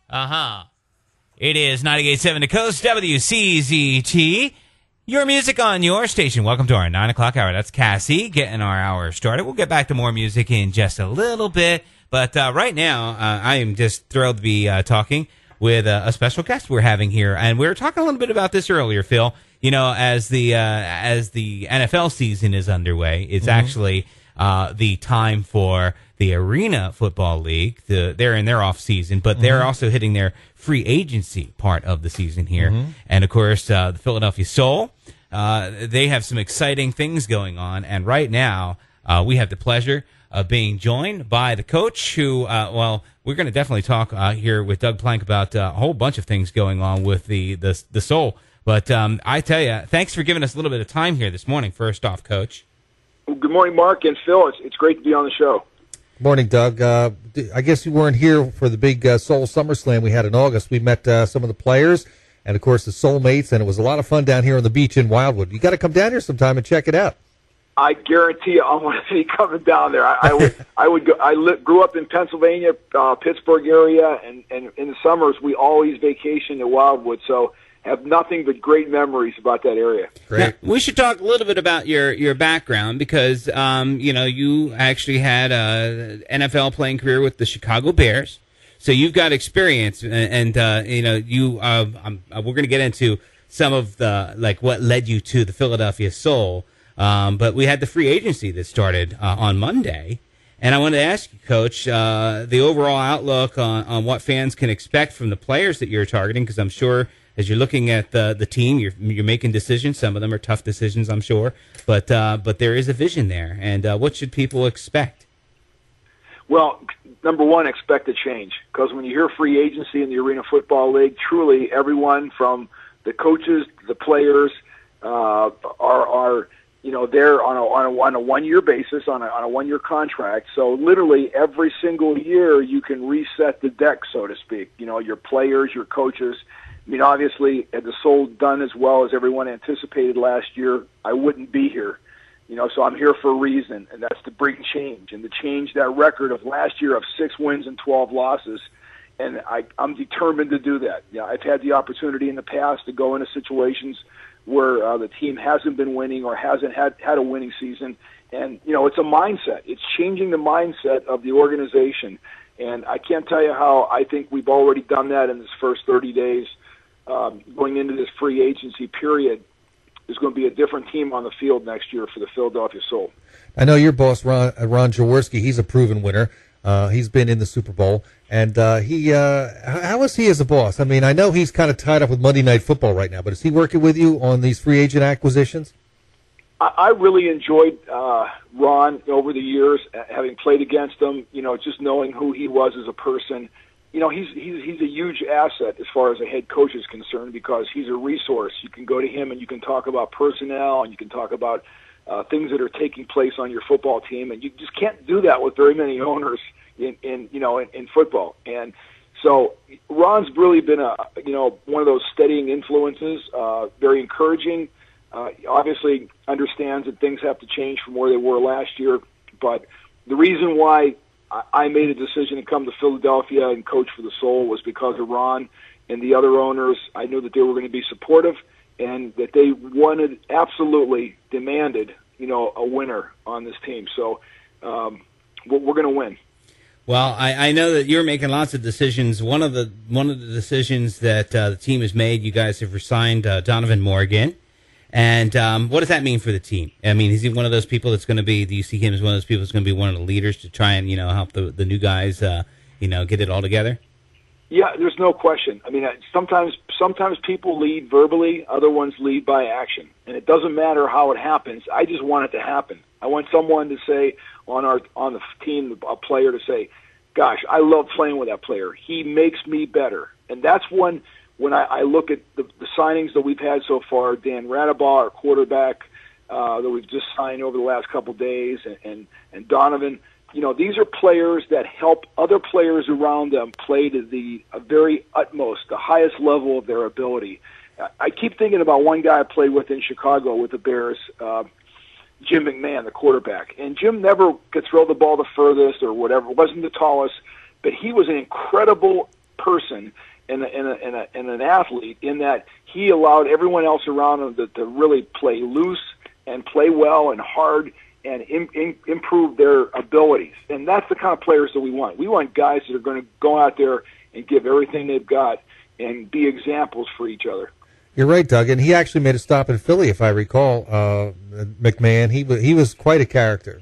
It is 98.7 The Coast, WCZT. Your music on your station. Welcome to our 9 o'clock hour. That's Cassie getting our hour started. We'll get back to more music in just a little bit. But right now, I am just thrilled to be talking with a special guest we're having here. And we were talking a little bit about this earlier, Phil. You know, as the NFL season is underway, it's actually the time for the Arena Football League. They're in their off season, but they're also hitting their free agency part of the season here. And of course, the Philadelphia Soul, they have some exciting things going on. And right now, we have the pleasure of being joined by the coach who, we're going to definitely talk here with Doug Plank about a whole bunch of things going on with the Soul. But I tell you, thanks for giving us a little bit of time here this morning, first off, Coach. Well, good morning, Mark and Phil. It's great to be on the show. Morning, Doug. I guess you weren't here for the big Soul SummerSlam we had in August. We met some of the players and, of course, the Soulmates, and it was a lot of fun down here on the beach in Wildwood. You got to come down here sometime and check it out. I guarantee you I'm going to be coming down there. I would go. Grew up in Pennsylvania, Pittsburgh area, and in the summers we always vacation to Wildwood, so have nothing but great memories about that area. Great. Now, we should talk a little bit about your background because you actually had a NFL playing career with the Chicago Bears, so you've got experience, and we're going to get into some of the what led you to the Philadelphia Soul, but we had the free agency that started on Monday, and I wanted to ask you, Coach, the overall outlook on what fans can expect from the players that you're targeting, because I'm sure, as you're looking at the team, you're making decisions. Some of them are tough decisions, I'm sure, but there is a vision there. And what should people expect? Well, number one, expect a change, because when you hear free agency in the Arena Football League, truly everyone from the coaches to the players are there on a 1 year basis, on a 1 year contract. So literally every single year you can reset the deck, so to speak. You know, your players, your coaches. I mean, obviously, had the Soul done as well as everyone anticipated last year, I wouldn't be here. You know, so I'm here for a reason, and that's to bring change and to change that record of last year of 6 wins and 12 losses. And I'm determined to do that. Yeah, I've had the opportunity in the past to go into situations where the team hasn't been winning or hasn't had a winning season. And, it's a mindset. It's changing the mindset of the organization. And I can't tell you how I think we've already done that in this first 30 days. Going into this free agency period, there's going to be a different team on the field next year for the Philadelphia Soul. I know your boss, Ron Jaworski, he's a proven winner. He's been in the Super Bowl. And how is he as a boss? I mean, I know he's kind of tied up with Monday Night Football right now, but is he working with you on these free agent acquisitions? I really enjoyed Ron over the years, having played against him, just knowing who he was as a person. He's a huge asset as far as a head coach is concerned, because he's a resource. You can go to him and you can talk about personnel, and you can talk about things that are taking place on your football team, and you just can't do that with very many owners in football. And so Ron's really been one of those steadying influences, very encouraging. Obviously understands that things have to change from where they were last year, but the reason why I made a decision to come to Philadelphia and coach for the Soul was because of Ron and the other owners. I knew that they were going to be supportive and that they absolutely demanded, a winner on this team. So we're going to win. Well, I know that you're making lots of decisions. One of the decisions that the team has made, you guys have resigned Donovan Morgan. And what does that mean for the team? I mean, is he one of those people that's going to be, do you see him as one of those people that's going to be one of the leaders to try and, help the new guys, get it all together? Yeah, there's no question. I mean, sometimes people lead verbally, other ones lead by action. And it doesn't matter how it happens. I just want it to happen. I want someone to say on the team, a player to say, gosh, I love playing with that player. He makes me better. And that's when I look at the signings that we've had so far, Dan Radabaugh, our quarterback, that we've just signed over the last couple of days, and Donovan, these are players that help other players around them play to the very utmost, the highest level of their ability. I keep thinking about one guy I played with in Chicago with the Bears, Jim McMahon, the quarterback. And Jim never could throw the ball the furthest or whatever, wasn't the tallest, but he was an incredible person and an athlete in that he allowed everyone else around him to really play loose and play well and hard and improve their abilities. And that's the kind of players that we want. We want guys that are going to go out there and give everything they've got and be examples for each other. You're right, Doug, and he actually made a stop in Philly, if I recall. McMahon, he was quite a character.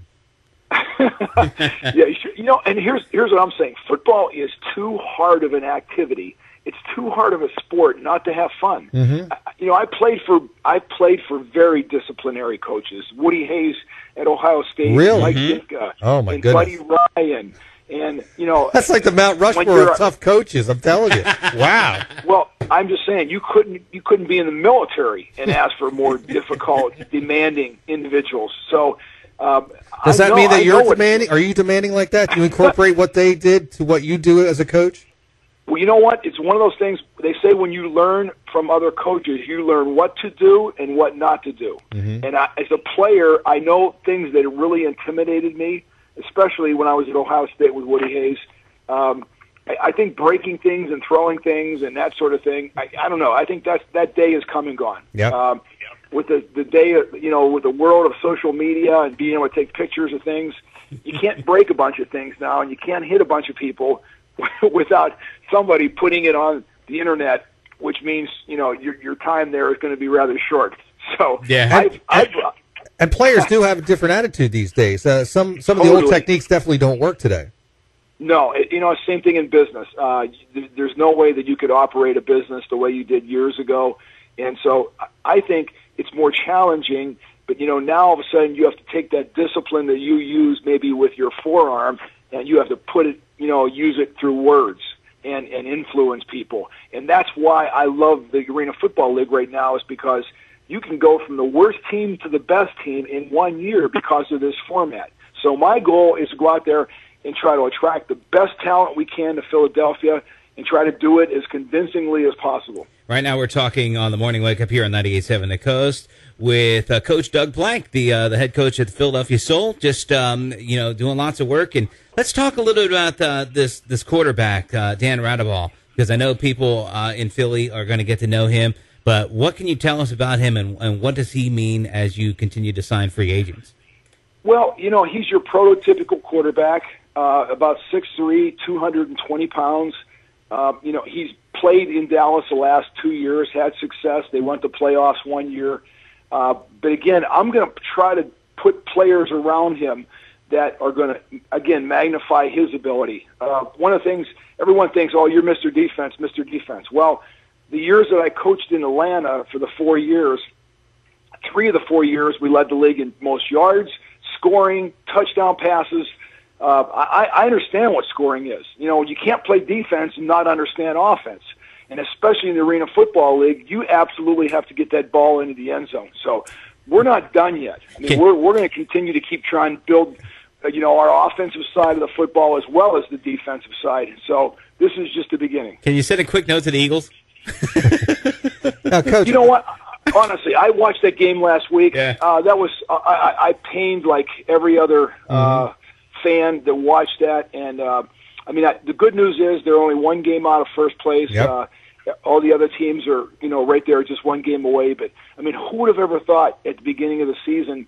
Yeah, and here's what I'm saying. Football is too hard of an activity. It's too hard of a sport not to have fun. Mm-hmm. I played for very disciplinary coaches. Woody Hayes at Ohio State, really? Mike Ditka, oh my and goodness, Buddy Ryan. And that's like the Mount Rushmore of tough coaches. I'm telling you. Wow. Well, I'm just saying you couldn't be in the military and ask for more difficult, demanding individuals. So does that mean that you're demanding? Are you demanding like that? Do you incorporate what they did to what you do as a coach? Well, you know what? It's one of those things. They say when you learn from other coaches, you learn what to do and what not to do. Mm-hmm. And as a player, I know things that really intimidated me, especially when I was at Ohio State with Woody Hayes. I think breaking things and throwing things and that sort of thing, I don't know. I think that day is come and gone. Yep. With the day, with the world of social media and being able to take pictures of things, you can't break a bunch of things now, and you can't hit a bunch of people without somebody putting it on the internet, which means, your time there is going to be rather short. So yeah. And players do have a different attitude these days. Some of the old techniques definitely don't work today. No, same thing in business. There's no way that you could operate a business the way you did years ago. And so I think it's more challenging, but, now all of a sudden you have to take that discipline that you use maybe with your forearm, and you have to put it, use it through words and influence people. And that's why I love the Arena Football League right now, is because you can go from the worst team to the best team in 1 year because of this format. So my goal is to go out there and try to attract the best talent we can to Philadelphia and try to do it as convincingly as possible. Right now we're talking on the Morning Wake Up here on 98.7 The Coast with Coach Doug Blank, the head coach at the Philadelphia Soul, just doing lots of work. And let's talk a little bit about this quarterback, Dan Radeball, because I know people in Philly are going to get to know him. But what can you tell us about him, and what does he mean as you continue to sign free agents? Well, he's your prototypical quarterback, about 6'3", 220 pounds. He's played in Dallas the last 2 years, had success. They went to playoffs 1 year. But again, I'm going to try to put players around him that are going to, again, magnify his ability. One of the things, everyone thinks, oh, you're Mr. Defense, Mr. Defense. Well, the years that I coached in Atlanta for the 4 years, 3 of the 4 years we led the league in most yards, scoring, touchdown passes. I understand what scoring is. You can't play defense and not understand offense. And especially in the Arena Football League, you absolutely have to get that ball into the end zone. So we're not done yet. We're going to continue to keep trying to build, our offensive side of the football as well as the defensive side. So this is just the beginning. Can you send a quick note to the Eagles? Now, Coach, you know what? Honestly, I watched that game last week. Yeah. That was I pained like every other fan that watched that. And the good news is they're only one game out of first place. Yep. All the other teams are right there, just one game away. But who would have ever thought at the beginning of the season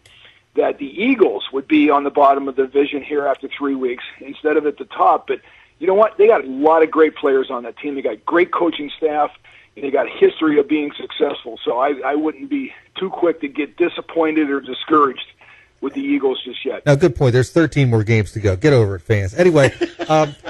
that the Eagles would be on the bottom of the division here after 3 weeks instead of at the top? But you know what? They got a lot of great players on that team. They got great coaching staff. And they got a history of being successful. So I wouldn't be too quick to get disappointed or discouraged with the Eagles just yet. Now, good point. There's 13 more games to go. Get over it, fans. Anyway,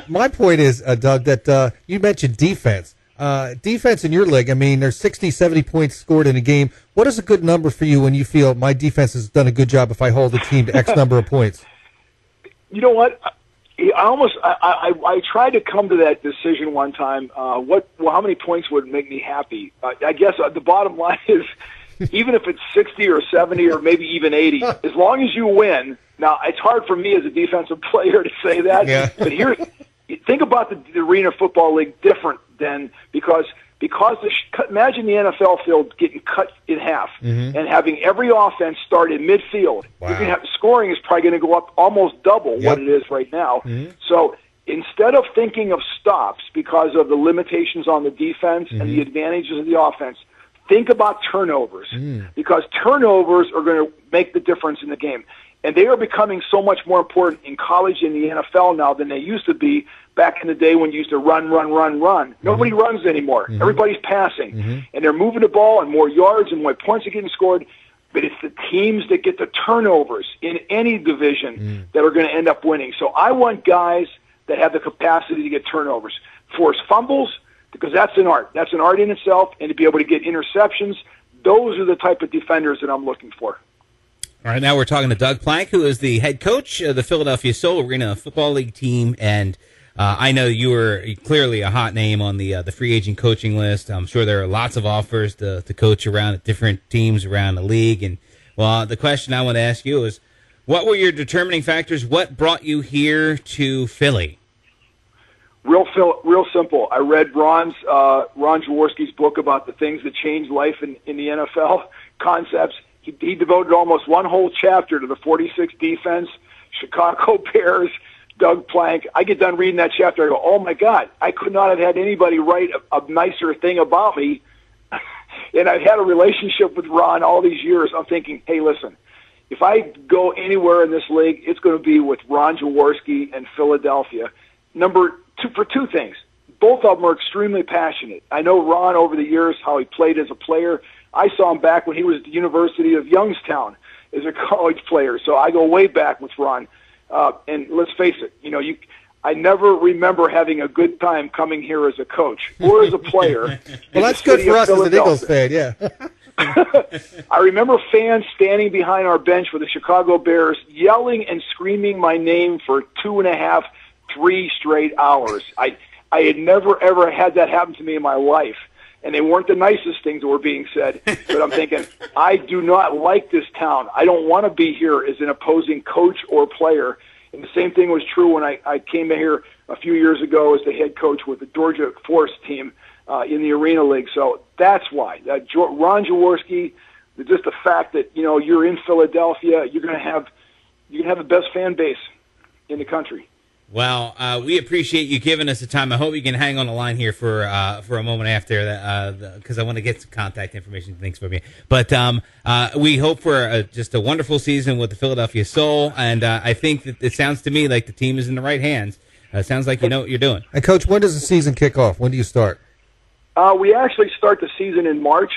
my point is, Doug, that you mentioned defense. Defense in your league, there's 60, 70 points scored in a game. What is a good number for you when you feel my defense has done a good job if I hold the team to X number of points? You know what? I tried to come to that decision one time. How many points would make me happy? I guess the bottom line is, even if it's 60 or 70 or maybe even 80, as long as you win. Now, it's hard for me as a defensive player to say that, but think about the Arena Football League different than because imagine the NFL field getting cut in half and having every offense start in midfield. Wow. You're gonna have, scoring is probably going to go up almost double what it is right now. So instead of thinking of stops because of the limitations on the defense and the advantages of the offense, think about turnovers, because turnovers are going to make the difference in the game. And they are becoming so much more important in college and the NFL now than they used to be back in the day when you used to run. Nobody runs anymore. Everybody's passing. And they're moving the ball, and more yards and more points are getting scored. But it's the teams that get the turnovers in any division that are going to end up winning. So I want guys that have the capacity to get turnovers. Force fumbles, because that's an art. That's an art in itself, and to be able to get interceptions, those are the type of defenders that I'm looking for. All right, now we're talking to Doug Plank, who is the head coach of the Philadelphia Soul Arena Football League team, and I know you were clearly a hot name on the free agent coaching list. I'm sure there are lots of offers to coach around at different teams around the league. And, well, the question I want to ask you is, what were your determining factors? What brought you here to Philly? Real simple. I read Ron Jaworski's book about the things that change life in the NFL, concepts. He devoted almost one whole chapter to the 46 defense, Chicago Bears, Doug Plank. I get done reading that chapter, I go, oh, my God, I could not have had anybody write a nicer thing about me. And I've had a relationship with Ron all these years. I'm thinking, hey, listen, if I go anywhere in this league, it's going to be with Ron Jaworski and Philadelphia. For two things. Both of them are extremely passionate. I know Ron over the years, how he played as a player. I saw him back when he was at the University of Youngstown as a college player. So I go way back with Ron. And let's face it, I never remember having a good time coming here as a coach or as a player. Well, that's good for us as an Eagles fan, yeah. I remember fans standing behind our bench for the Chicago Bears yelling and screaming my name for 2.5, 3 straight hours. I had never, ever had that happen to me in my life. And they weren't the nicest things that were being said. But I'm thinking, I do not like this town. I don't want to be here as an opposing coach or player. And the same thing was true when I came here a few years ago as the head coach with the Georgia Force team in the Arena League. So that's why. Ron Jaworski, just the fact that, you're in Philadelphia, you're going to have the best fan base in the country. Well, we appreciate you giving us the time. I hope you can hang on the line here for a moment after that, because I want to get some contact information and things from you. But we hope for just a wonderful season with the Philadelphia Soul, and I think that it sounds to me like the team is in the right hands. It sounds like you know what you're doing. And, Coach, when does the season kick off? When do you start? We actually start the season in March.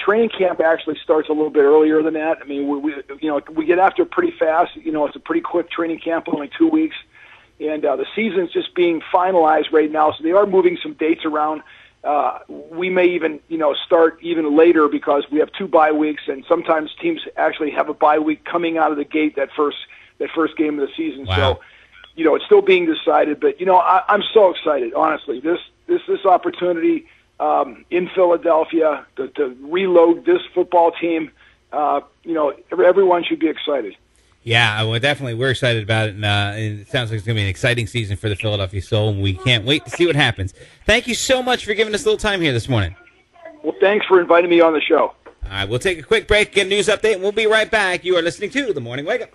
Training camp actually starts a little bit earlier than that. I mean, we get after it pretty fast. It's a pretty quick training camp, only 2 weeks. And the season's just being finalized right now, so they are moving some dates around. We may even, start even later because we have 2 bye weeks, and sometimes teams actually have a bye week coming out of the gate that first game of the season. Wow. So, it's still being decided. But I'm so excited, honestly. This opportunity in Philadelphia to reload this football team. Everyone should be excited. Yeah, well, definitely. We're excited about it, and it sounds like it's going to be an exciting season for the Philadelphia Soul, and we can't wait to see what happens. Thank you so much for giving us a little time here this morning. Well, thanks for inviting me on the show. All right, we'll take a quick break, get a news update, and we'll be right back. You are listening to The Morning Wake Up.